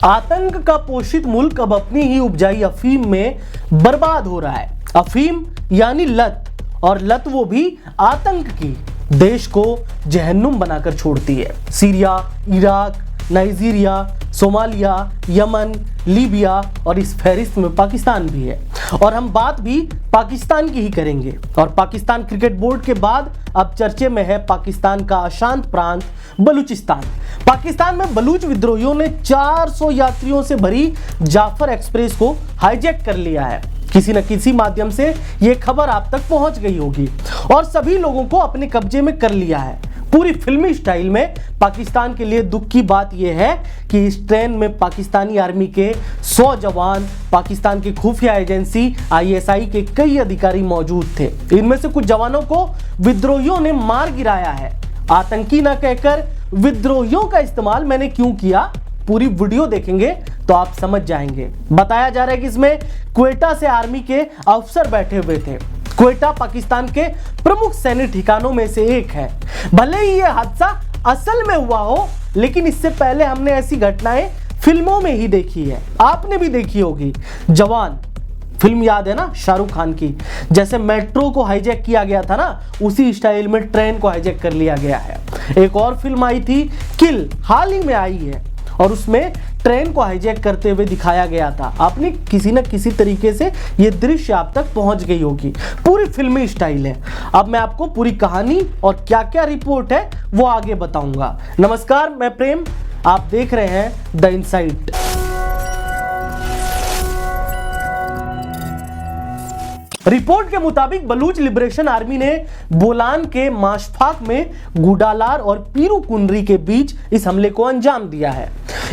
आतंक का पोषित मुल्क अब अपनी ही उपजाई अफीम में बर्बाद हो रहा है। अफीम यानी लत, और लत वो भी आतंक की, देश को जहन्नुम बनाकर छोड़ती है। Syria, Iraq, Nigeria, Somalia, Yemen, Libya और इस फहरिस्त में पाकिस्तान भी है। और हम बात भी पाकिस्तान की ही करेंगे। और पाकिस्तान क्रिकेट बोर्ड के बाद अब चर्चे में है पाकिस्तान का अशांत प्रांत बलूचिस्तान। पाकिस्तान में बलूच विद्रोहियों ने 400 यात्रियों से भरी जाफर एक्सप्रेस को हाईजैक कर लिया है। किसी न किसी माध्यम से यह खबर आप तक पहुंच गई होगी और सभी लोगों को अपने कब्जे में कर लिया है। पूरी फिल्मी स्टाइल में पाकिस्तान के लिए दुख की बात यह है कि इस ट्रेन में पाकिस्तानी आर्मी के 100 जवान, पाकिस्तान की खुफिया एजेंसी ISI के कई अधिकारी मौजूद थे। इनमें से कुछ जवानों को विद्रोहियों ने मार गिराया है। आतंकी न कहकर विद्रोहियों का इस्तेमाल मैंने क्यों किया, पूरी वीडियो देखेंगे तो आप समझ जाएंगे। बताया जा रहा है कि इसमें क्वेटा से आर्मी के अफसर बैठे हुए थे। क्वेटा पाकिस्तान के प्रमुख सैन्य ठिकानों में से एक है। भले ही यह हादसा असल में हुआ हो, लेकिन इससे पहले हमने ऐसी घटनाएं फिल्मों में ही देखी है। आपने भी देखी होगी। जवान फिल्म याद है ना, शाहरुख खान की, जैसे मेट्रो को हाईजैक किया गया था ना, उसी स्टाइल में ट्रेन को हाईजैक कर लिया गया है। एक और फिल्म आई थी किल, हाल ही में आई है, और उसमें ट्रेन को हाईजैक करते हुए दिखाया गया था। आपने किसी न किसी तरीके से ये दृश्य आप तक पहुंच गई होगी। पूरी फिल्मी स्टाइल है। अब मैं आपको पूरी कहानी और क्या क्या रिपोर्ट है वो आगे बताऊंगा। नमस्कार, मैं प्रेम, आप देख रहे हैं द इनसाइट। रिपोर्ट के मुताबिक बलूच लिबरेशन आर्मी ने बोलान के माशफाक में गुडालार और पीरू कुनरी के बीच इस हमले को अंजाम दिया है।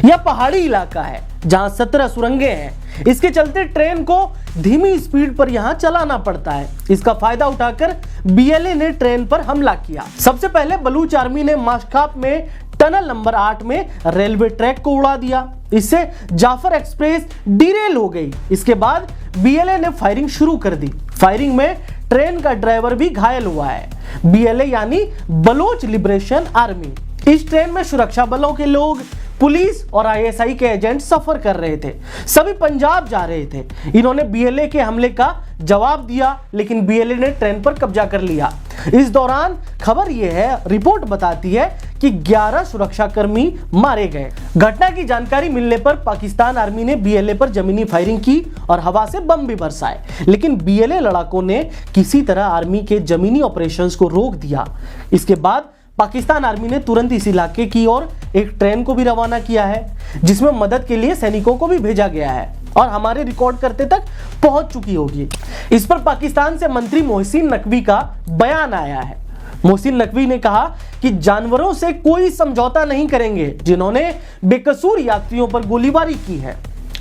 यह पहाड़ी इलाका है जहां 17 सुरंगें हैं। इसके चलते ट्रेन को धीमी स्पीड पर यहां चलाना पड़ता है। इसका फायदा उठाकर BLA ने ट्रेन पर हमला किया। सबसे पहले बलूच आर्मी ने माशखाप में टनल नंबर 8 में रेलवे ट्रैक को उड़ा दिया। इससे जाफर एक्सप्रेस डिरेल हो गई। इसके बाद BLA ने फायरिंग शुरू कर दी। फायरिंग में ट्रेन का ड्राइवर भी घायल हुआ है। BLA यानी बलोच लिबरेशन आर्मी। इस ट्रेन में सुरक्षा बलों के लोग, पुलिस और ISI के एजेंट सफर कर रहे थे। सभी पंजाब जा रहे थे। इन्होंने BLA के हमले का जवाब दिया, लेकिन BLA ने ट्रेन पर कब्जा कर लिया। इस दौरान खबर यह है, रिपोर्ट बताती है कि 11 सुरक्षाकर्मी मारे गए। घटना की जानकारी मिलने पर पाकिस्तान आर्मी ने BLA पर जमीनी फायरिंग की और हवा से बम भी बरसाए, लेकिन BLA लड़ाकों ने किसी तरह आर्मी के जमीनी ऑपरेशंस को रोक दिया। इसके बाद पाकिस्तान आर्मी ने तुरंत इस इलाके की ओर एक ट्रेन को भी रवाना किया है, जिसमें मदद के लिए सैनिकों को भी भेजा गया है और हमारे रिकॉर्ड करते तक पहुंच चुकी होगी। इस पर पाकिस्तान से मंत्री मोहसिन नकवी का बयान आया है। मोहसिन नकवी ने कहा कि जानवरों से कोई समझौता नहीं करेंगे जिन्होंने बेकसूर यात्रियों पर गोलीबारी की है।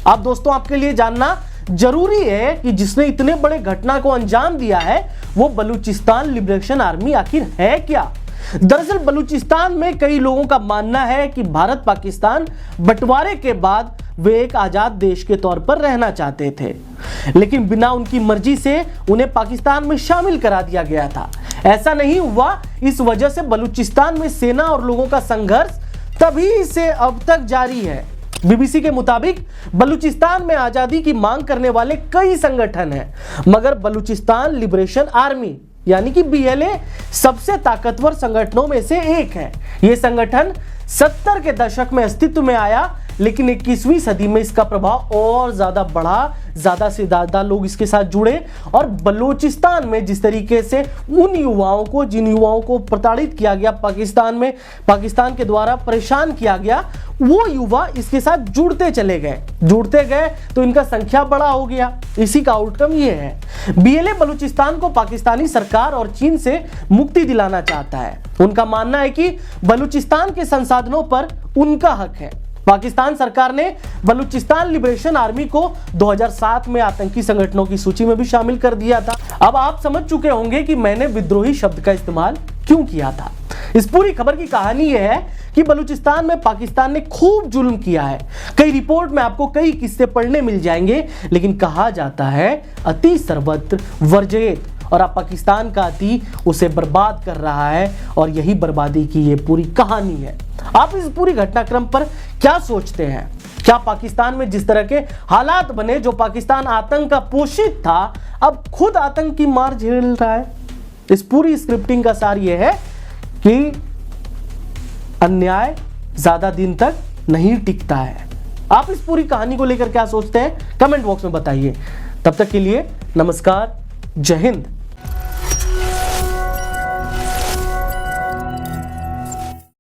अब दोस्तों, आपके लिए जानना जरूरी है कि जिसने इतने बड़े घटना को अंजाम दिया है वो बलूचिस्तान लिबरेशन आर्मी आखिर है क्या। दरअसल बलूचिस्तान में कई लोगों का मानना है कि भारत पाकिस्तान बंटवारे के बाद वे एक आजाद देश के तौर पर रहना चाहते थे, लेकिन बिना उनकी मर्जी से उन्हें पाकिस्तान में शामिल करा दिया गया था। ऐसा नहीं हुआ। इस वजह से बलूचिस्तान में सेना और लोगों का संघर्ष तभी से अब तक जारी है। BBC के मुताबिक बलूचिस्तान में आजादी की मांग करने वाले कई संगठन हैं, मगर बलूचिस्तान लिबरेशन आर्मी यानी कि BLA सबसे ताकतवर संगठनों में से एक है। यह संगठन 70 के दशक में अस्तित्व में आया, लेकिन 21वीं सदी में इसका प्रभाव और ज्यादा बढ़ा। ज्यादा से ज्यादा लोग इसके साथ जुड़े और बलूचिस्तान में जिस तरीके से उन युवाओं को, जिन युवाओं को प्रताड़ित किया गया पाकिस्तान के द्वारा परेशान किया गया, वो युवा इसके साथ जुड़ते गए तो इनका संख्या बड़ा हो गया। इसी का आउटकम ये है। BLA बलूचिस्तान को पाकिस्तानी सरकार और चीन से मुक्ति दिलाना चाहता है। उनका मानना है कि बलूचिस्तान के संसाधनों पर उनका हक है। पाकिस्तान सरकार ने बलूचिस्तान लिबरेशन आर्मी को 2007 में आतंकी संगठनों की सूची में भी शामिल कर दिया था। अब आप समझ चुके होंगे कि मैंने विद्रोही शब्द का इस्तेमाल क्यों किया था। इस पूरी खबर की कहानी यह है कि बलूचिस्तान में पाकिस्तान ने खूब जुल्म किया है। कई रिपोर्ट में आपको कई किस्से पढ़ने मिल जाएंगे, लेकिन कहा जाता है अति सर्वत्र वर्जयेत, और अब पाकिस्तान का अति उसे बर्बाद कर रहा है और यही बर्बादी की ये पूरी कहानी है। आप इस पूरी घटनाक्रम पर क्या सोचते हैं? क्या पाकिस्तान में जिस तरह के हालात बने, जो पाकिस्तान आतंक का पोषित था, अब खुद आतंक की मार झेल रहा है? इस पूरी स्क्रिप्टिंग का सार यह है कि अन्याय ज्यादा दिन तक नहीं टिकता है। आप इस पूरी कहानी को लेकर क्या सोचते हैं, कमेंट बॉक्स में बताइए। तब तक के लिए नमस्कार, जय हिंद।